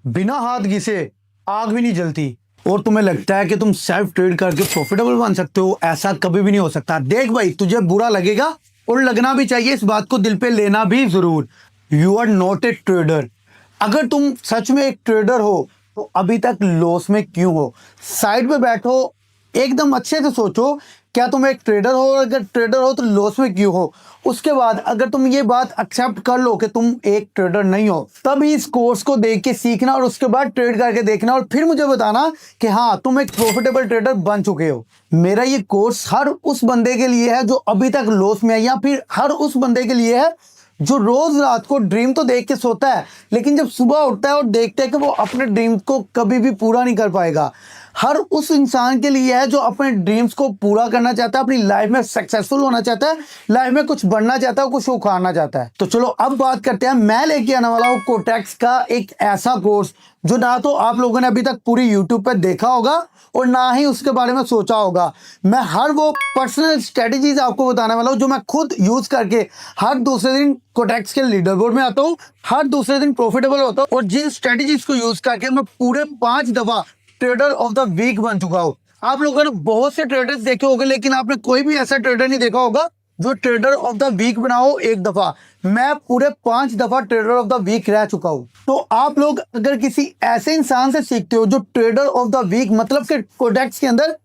बिना हाथ घिसे आग भी नहीं जलती। और तुम्हें लगता है कि तुम सेल्फ ट्रेड करके प्रॉफिटेबल बन सकते हो? ऐसा कभी भी नहीं हो सकता। देख भाई, तुझे बुरा लगेगा और लगना भी चाहिए, इस बात को दिल पे लेना भी जरूर। You are not a trader. अगर तुम सच में एक ट्रेडर हो तो अभी तक लॉस में क्यों हो? साइड पे बैठो, एकदम अच्छे से सोचो, क्या तुम एक ट्रेडर हो? और अगर ट्रेडर हो तो लॉस में क्यों हो? उसके बाद अगर तुम ये बात एक्सेप्ट कर लो कि तुम एक ट्रेडर नहीं हो, तब इस कोर्स को देख के सीखना और उसके बाद ट्रेड करके देखना और फिर मुझे बताना कि हाँ, तुम एक प्रॉफिटेबल ट्रेडर बन चुके हो। मेरा ये कोर्स हर उस बंदे के लिए है जो अभी तक लॉस में है, या फिर हर उस बंदे के लिए है जो रोज रात को ड्रीम तो देख के सोता है, लेकिन जब सुबह उठता है और देखता है कि वो अपने ड्रीम को कभी भी पूरा नहीं कर पाएगा। हर उस इंसान के लिए है जो अपने ड्रीम्स को पूरा करना चाहता है, अपनी लाइफ में सक्सेसफुल होना चाहता है, लाइफ में कुछ बनना चाहता है, कुछ उखाड़ना चाहता है। तो चलो अब बात करते हैं। मैं लेके आने वाला हूँ कोटेक्स का एक ऐसा कोर्स जो ना तो आप लोगों ने अभी तक पूरी यूट्यूब पे देखा होगा और ना ही उसके बारे में सोचा होगा। मैं हर वो पर्सनल स्ट्रेटेजीज आपको बताने वाला हूँ जो मैं खुद यूज करके हर दूसरे दिन कोटेक्स के लीडर बोर्ड में आता हूँ, हर दूसरे दिन प्रॉफिटेबल होता हूँ, और जिन स्ट्रेटेजीज को यूज करके मैं पूरे 5 दफा ट्रेडर ऑफ द वीक बन चुका हूँ। आप लोगों ने बहुत से ट्रेडर्स देखे होंगे, लेकिन आपने कोई भी ऐसा ट्रेडर नहीं देखा होगा जो ट्रेडर ऑफ द वीक बना हो एक दफा। मैं पूरे 5 दफा ट्रेडर ऑफ द वीक रह चुका हूं। तो आप लोग अगर किसी ऐसे इंसान से सीखते हो जो ट्रेडर ऑफ द वीक मतलब कि कोटेक्स के अंदर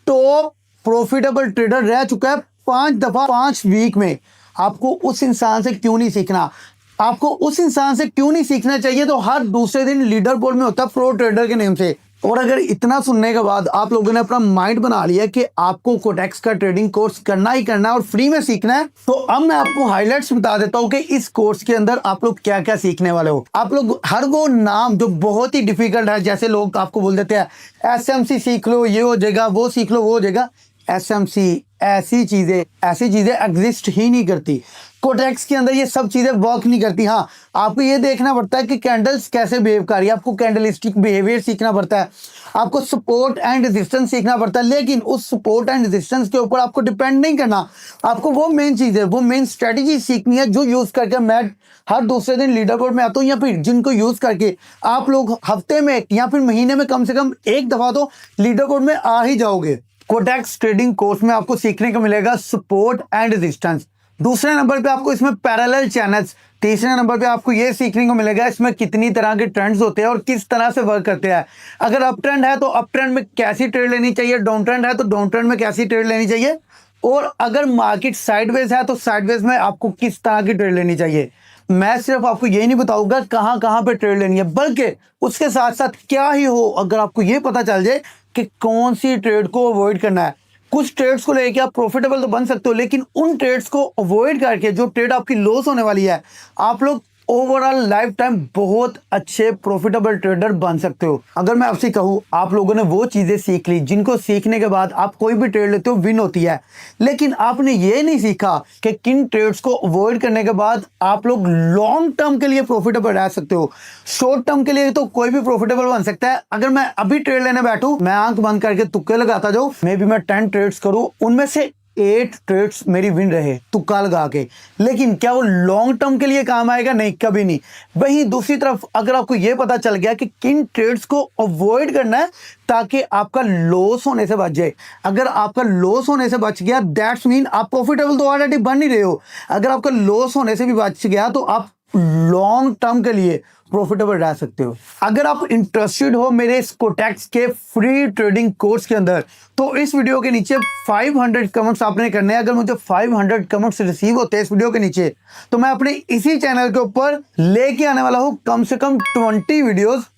टॉप प्रॉफिटेबल ट्रेडर रह चुका है 5 दफा 5 वीक में, आपको उस इंसान से क्यों नहीं सीखना? आपको उस इंसान से क्यों नहीं सीखना चाहिए? तो हर दूसरे दिन लीडर बोर्ड में होता है प्रो ट्रेडर के नेम से। और अगर इतना सुनने के बाद आप लोगों ने अपना माइंड बना लिया कि आपको कोटेक्स का ट्रेडिंग कोर्स करना ही करना है और फ्री में सीखना है, तो अब मैं आपको हाइलाइट्स बता देता हूं कि इस कोर्स के अंदर आप लोग क्या क्या सीखने वाले हो। आप लोग हर वो नाम जो बहुत ही डिफिकल्ट है, जैसे लोग आपको बोल देते हैं एसएमसी सीख लो, ये हो जाएगा, वो सीख लो, वो हो जाएगा। एसएमसी ऐसी चीजें एग्जिस्ट ही नहीं करती। कोटेक्स के अंदर ये सब चीजें वर्क नहीं करती। हाँ, आपको ये देखना पड़ता है कि कैंडल्स कैसे बिहेव कर रही है, आपको कैंडलिस्टिक बिहेवियर सीखना पड़ता है, आपको सपोर्ट एंड रेजिस्टेंस सीखना पड़ता है, लेकिन उस सपोर्ट एंड रेजिस्टेंस के ऊपर आपको डिपेंड नहीं करना। आपको वो मेन चीज है, वो मेन स्ट्रेटेजी सीखनी है जो यूज करके मैं हर दूसरे दिन लीडर बोर्ड में आता हूँ, या फिर जिनको यूज करके आप लोग हफ्ते में या फिर महीने में कम से कम एक दफा तो लीडर बोर्ड में आ ही जाओगे। कोटेक्स ट्रेडिंग कोर्स में आपको सीखने को मिलेगा सपोर्ट एंड रेजिस्टेंस। दूसरे नंबर पे आपको इसमें पैरेलल चैनल्स। तीसरे नंबर पे आपको ये सीखने को मिलेगा इसमें कितनी तरह के ट्रेंड्स होते हैं और किस तरह से वर्क करते हैं। अगर अप ट्रेंड है तो अप ट्रेंड में कैसी ट्रेड लेनी चाहिए, डाउन ट्रेंड है तो डाउन ट्रेंड में कैसी ट्रेड लेनी चाहिए, और अगर मार्केट साइडवेज है तो साइडवेज में आपको किस तरह की ट्रेड लेनी चाहिए। मैं सिर्फ आपको ये नहीं बताऊंगा कहाँ कहाँ पे ट्रेड लेनी है, बल्कि उसके साथ साथ क्या ही हो, अगर आपको ये पता चल जाए कि कौन सी ट्रेड को अवॉइड करना है। कुछ ट्रेड्स को लेके आप प्रॉफिटेबल तो बन सकते हो, लेकिन उन ट्रेड्स को अवॉइड करके जो ट्रेड आपकी लॉस होने वाली है, आप लोग ओवरऑल लाइफ टाइम बहुत अच्छे प्रॉफिटेबल ट्रेडर बन सकते हो। अगर मैं आपसे कहूँ, आप लोगों ने वो चीजें सीख ली जिनको सीखने के बाद आप कोई भी ट्रेड लेते हो विन होती है, लेकिन आपने ये नहीं सीखा कि किन ट्रेड्स को अवॉइड करने के बाद आप लोग लॉन्ग टर्म के लिए प्रॉफिटेबल रह सकते हो। शॉर्ट टर्म के लिए तो कोई भी प्रॉफिटेबल बन सकता है। अगर मैं अभी ट्रेड लेने बैठूं, मैं आंख बंद करके तुक्के लगाता जाऊं, मे बी मैं 10 ट्रेड्स करूं, उनमें से 8 ट्रेड्स मेरी विन रहे तुक्का लगा के, लेकिन क्या वो लॉन्ग टर्म के लिए काम आएगा? नहीं, कभी नहीं। वहीं दूसरी तरफ अगर आपको ये पता चल गया कि किन ट्रेड्स को अवॉइड करना है ताकि आपका लॉस होने से बच जाए, अगर आपका लॉस होने से बच गया, दैट्स मीन आप प्रॉफिटेबल तो ऑलरेडी बन ही रहे हो। अगर आपका लॉस होने से भी बच गया तो आप लॉन्ग टर्म के लिए प्रॉफिटेबल रह सकते हो। अगर आप इंटरेस्टेड हो मेरे इस कोटेक्स के फ्री ट्रेडिंग कोर्स के अंदर, तो इस वीडियो के नीचे 500 कमेंट्स आपने करने हैं। अगर मुझे 500 कमेंट्स रिसीव होते हैं इस वीडियो के नीचे, तो मैं अपने इसी चैनल के ऊपर लेके आने वाला हूँ कम से कम 20 वीडियोस।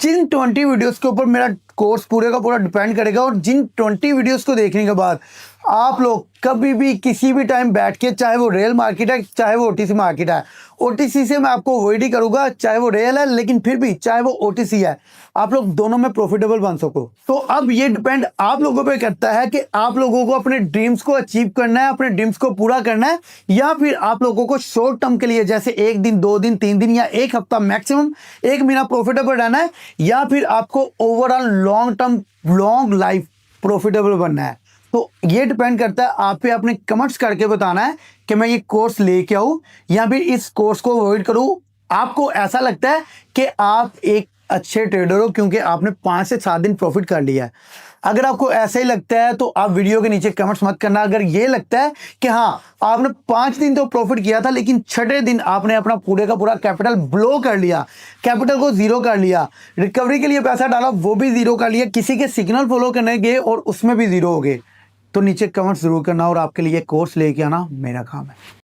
जिन 20 वीडियोस के ऊपर मेरा कोर्स पूरे का पूरा डिपेंड करेगा, और जिन 20 वीडियोस को देखने के बाद आप लोग कभी भी किसी भी टाइम बैठ के, चाहे वो रियल मार्केट है चाहे वो ओटीसी मार्केट है, ओटीसी से मैं आपको अवॉइड ही करूंगा, चाहे वो रियल है, लेकिन फिर भी चाहे वो ओटीसी है, आप लोग दोनों में प्रॉफिटेबल बन सको। तो अब ये डिपेंड आप लोगों पे करता है कि आप लोगों को अपने ड्रीम्स को अचीव करना है, अपने ड्रीम्स को पूरा करना है, या फिर आप लोगों को शॉर्ट टर्म के लिए जैसे 1 दिन 2 दिन 3 दिन या 1 हफ्ता मैक्सिमम 1 महीना प्रॉफिटेबल रहना है, या फिर आपको overall long term long life profitable बनना है। तो ये डिपेंड करता है आप पे। अपने कमेंट्स करके बताना है कि मैं ये कोर्स लेके आऊं या फिर इस कोर्स को अवॉइड करूं। आपको ऐसा लगता है कि आप एक अच्छे ट्रेडर हो, क्योंकि आपने 5 से 7 दिन प्रॉफिट कर लिया है। अगर आपको ऐसा ही लगता है तो आप वीडियो के नीचे कमेंट्स मत करना। अगर ये लगता है कि हाँ आपने 5 दिन तो प्रॉफिट किया था, लेकिन छठे दिन आपने अपना पूरे का पूरा कैपिटल ब्लो कर लिया, कैपिटल को जीरो कर लिया, रिकवरी के लिए पैसा डाला वो भी जीरो कर लिया, किसी के सिग्नल फॉलो करने गए और उसमें भी जीरो हो गए, तो नीचे कमेंट्स जरूर करना और आपके लिए कोर्स लेके आना मेरा काम है।